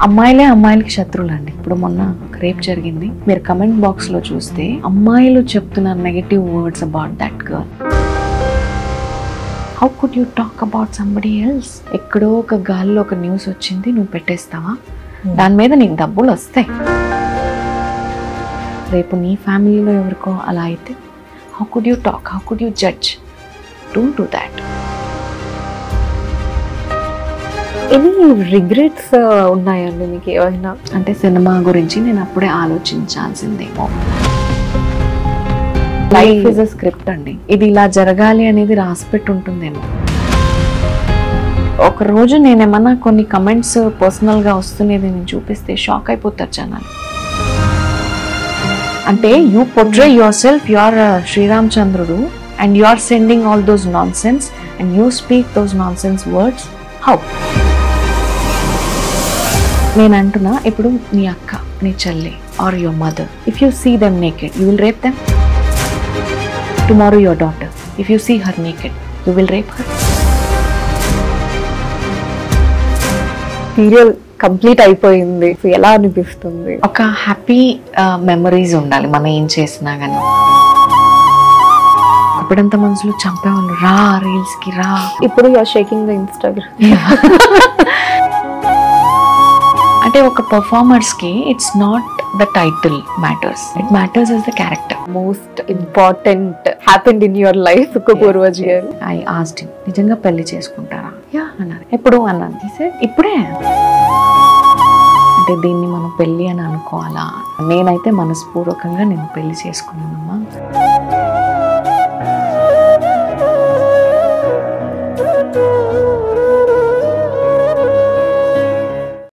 అమ్మాయిలే అమ్మాయిలకి శత్రువులండి. ఇప్పుడు మొన్న ఒక రేప్ జరిగింది, మీరు కమెంట్ బాక్స్ లో చూస్తే అమ్మాయిలు చెప్తున్న negative words about that girl. How could you talk about somebody else? ఎక్కడో ఒక గాల్లో ఒక న్యూస్ వచ్చింది, నువ్వు పెట్టేస్తావా? దాని మీద నీకు డబ్బులు వస్తాయి. రేపు నీ ఫ్యామిలీలో ఎవరికో అలా అయితే how could you talk, how could you judge? Don't do that. Any regrets ఉన్నాయండి మీకు ఏమైనా? అంటే సినిమా గురించి నేను అప్పుడే ఆలోచించాల్సిందేమో. లైఫ్ ఇస్ అ స్క్రిప్ట్ అండి, ఇది ఇలా జరగాలి అనేది రాసిపెట్టి ఉంటుందేమో. ఒక రోజు నేనేమన్నా కొన్ని కమెంట్స్ పర్సనల్గా వస్తున్నది నేను చూపిస్తే షాక్ అయిపోతారు జనాలు. అంటే you portray yourself, you are శ్రీరామచంద్రుడు and you are sending all those nonsense and you speak those nonsense words. How? నేను అంటున్నా, ఇప్పుడు నీ అక్క, నీ చెల్లి or your mother, if you see them naked, you will rape them. Tomorrow your daughter, if you see her naked, you will rape her. Serial complete అయిపోయింది, ఎలా అనిపిస్తుంది? ఒక హ్యాపీ మెమరీస్ ఉండాలి మనం ఏం చేసినా కానీ. ఇప్పుడంత మనుషులు చంపేవాళ్ళు, రా రీల్స్ కి రా. ఇప్పుడు you are shaking the Instagram. అంటే ఒక పర్ఫార్మర్స్ కి it's not the title matters, it matters is the character. Most important happened in your life Purvaj గారు. ఐ ఆస్క్డ్ హిమ్, నిజంగా పెళ్లి చేసుకుంటారా? యా అన్నారు. ఎప్పుడు అన్నాను. ఇప్పుడే. అంటే దీన్ని మనం పెళ్లి అని అనుకోవాలా? నేనైతే మనస్పూర్వకంగా నేను పెళ్లి చేసుకున్నానమ్మా.